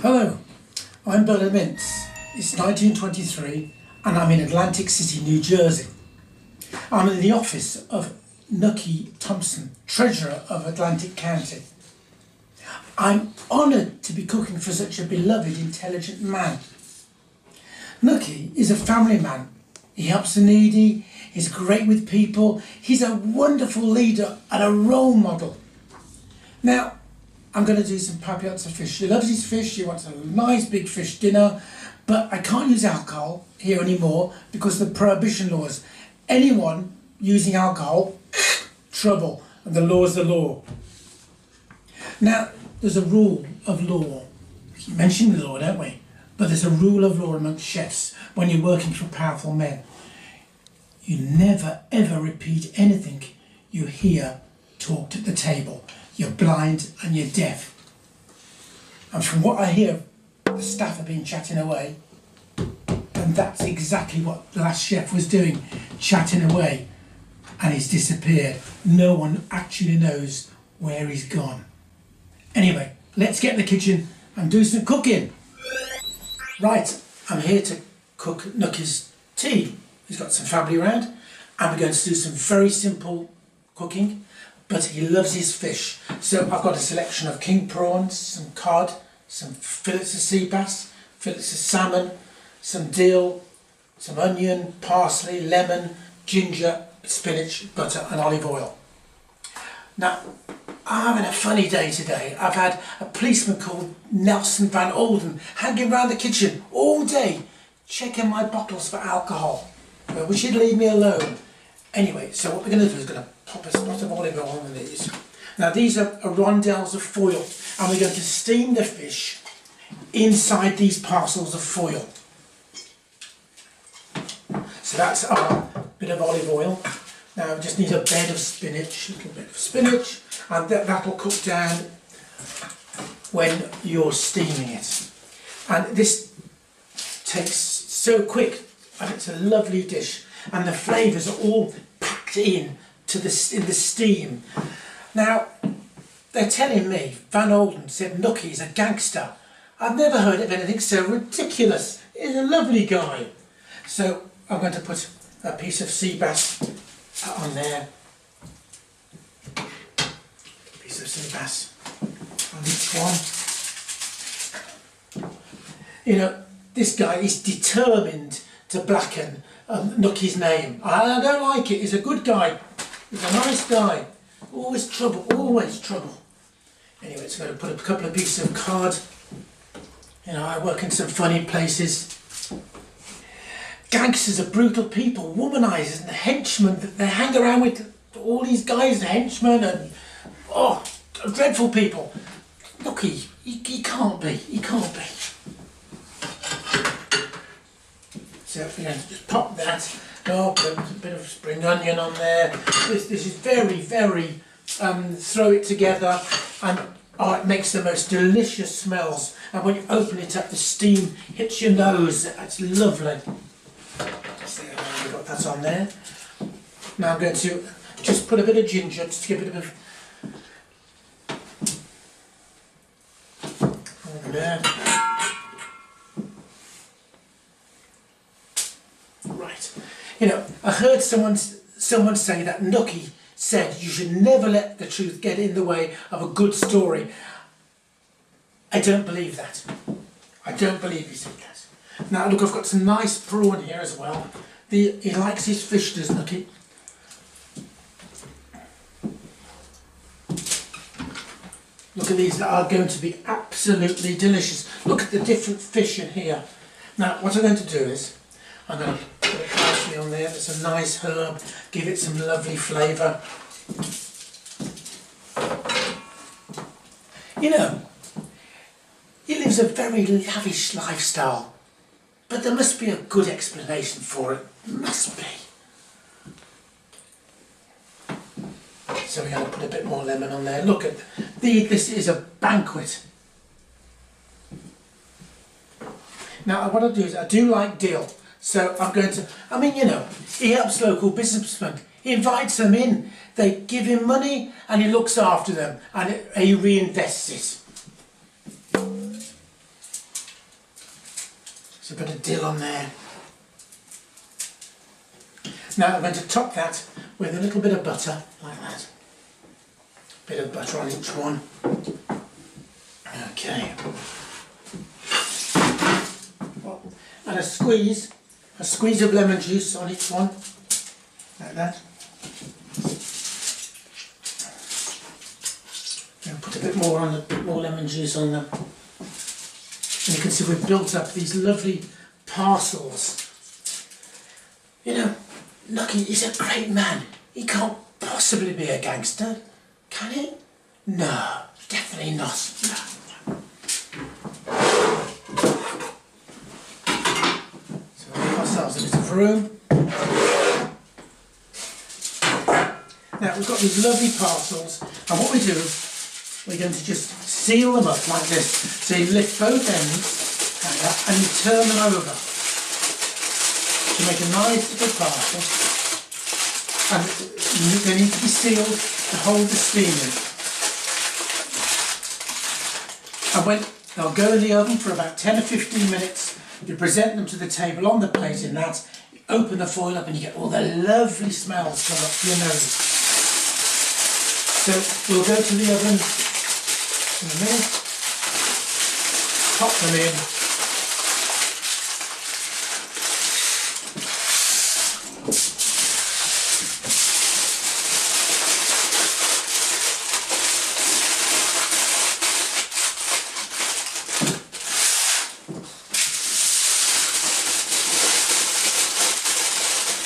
Hello, I'm Bernard Mintz. It's 1923 and I'm in Atlantic City, New Jersey. I'm in the office of Nucky Thompson, Treasurer of Atlantic County. I'm honoured to be cooking for such a beloved, intelligent man. Nucky is a family man. He helps the needy, he's great with people, he's a wonderful leader and a role model. Now, I'm going to do some piatto fish. He loves his fish, he wants a nice big fish dinner, but I can't use alcohol here anymore because of the prohibition laws. Anyone using alcohol, trouble, and the law is the law. Now, there's a rule of law. You mentioned the law, don't we? But there's a rule of law amongst chefs when you're working for powerful men. You never ever repeat anything you hear talked at the table. You're blind and you're deaf. And from what I hear, the staff have been chatting away, and that's exactly what the last chef was doing, chatting away, and he's disappeared. No one actually knows where he's gone. Anyway, let's get in the kitchen and do some cooking. Right, I'm here to cook Nucky's tea. He's got some family around, and we're going to do some very simple cooking, but he loves his fish. So I've got a selection of king prawns, some cod, some fillets of sea bass, fillets of salmon, some dill, some onion, parsley, lemon, ginger, spinach, butter and olive oil. Now, I'm having a funny day today. I've had a policeman called Nelson Van Olden hanging around the kitchen all day, checking my bottles for alcohol, which he'd leave me alone. Anyway, so what we're going to do is going to pop a spot of olive oil on these. Now these are rondelles of foil, and we're going to steam the fish inside these parcels of foil. So that's our bit of olive oil. Now we just need a bed of spinach, a little bit of spinach, and that'll cook down when you're steaming it. And this takes so quick, and it's a lovely dish, and the flavours are all packed in to the steam. Now, they're telling me, Van Olden said Nucky's a gangster. I've never heard of anything so ridiculous. He's a lovely guy. So I'm going to put a piece of sea bass on there. A piece of sea bass on each one. You know, this guy is determined to blacken Nucky's name. I don't like it. He's a good guy. He's a nice guy. Always trouble, always trouble. Anyway, it's going to put a couple of pieces of cod. You know, I work in some funny places. Gangsters are brutal people, womanizers and the henchmen that they hang around with. All these guys, the henchmen, and dreadful people. Nucky, he can't be. He can't be. So you know, just pop that. Oh, put a bit of spring onion on there. This is very, very. Throw it together, and it makes the most delicious smells. And when you open it up, the steam hits your nose. It's lovely. So we've got that on there. Now I'm going to just put a bit of ginger, just to give it a bit of there. Right. You know, I heard someone say that Nucky said you should never let the truth get in the way of a good story. I don't believe that. I don't believe he said that. Now look, I've got some nice prawn here as well. He likes his fish, does Nucky? Look at these, that are going to be absolutely delicious. Look at the different fish in here. Now what I'm going to do is, I'm going to put a parsley on there. That's a nice herb. Give it some lovely flavour. You know, he lives a very lavish lifestyle, but there must be a good explanation for it. Must be. So we're going to put a bit more lemon on there. Look at this is a banquet. Now what I'll do is, I do like dill. So I'm going to, I mean, you know, he helps local businessmen. He invites them in, they give him money and he looks after them and he reinvests it. There's a bit of dill on there. Now I'm going to top that with a little bit of butter, like that. Bit of butter on each one. Okay. And a squeeze of lemon juice on each one, like that. And put a bit more on, a bit more lemon juice on them. And you can see we've built up these lovely parcels. You know, Nucky is a great man. He can't possibly be a gangster, can he? No, definitely not. No. So we'll give ourselves a bit of room. Now we've got these lovely parcels, and what we do, we're going to just seal them up like this. So you lift both ends like that, and you turn them over to make a nice little parcel. And they need to be sealed to hold the steam in. And when they'll go in the oven for about 10 or 15 minutes, you present them to the table on the plate in that, you open the foil up and you get all the lovely smells come up to your nose. So we'll go to the oven in a minute, pop them in.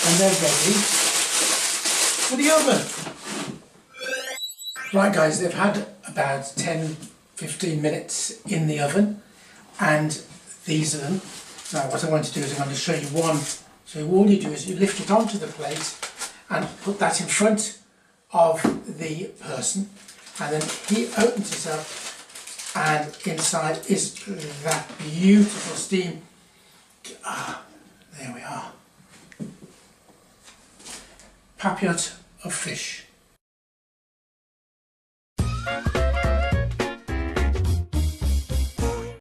And they're ready for the oven. Right guys, they've had about 10-15 minutes in the oven, and these are them. Now what I want to do is I'm going to show you one. So all you do is you lift it onto the plate and put that in front of the person, and then he opens it up, and inside is that beautiful steam. Ah, there we are. Piatto of fish.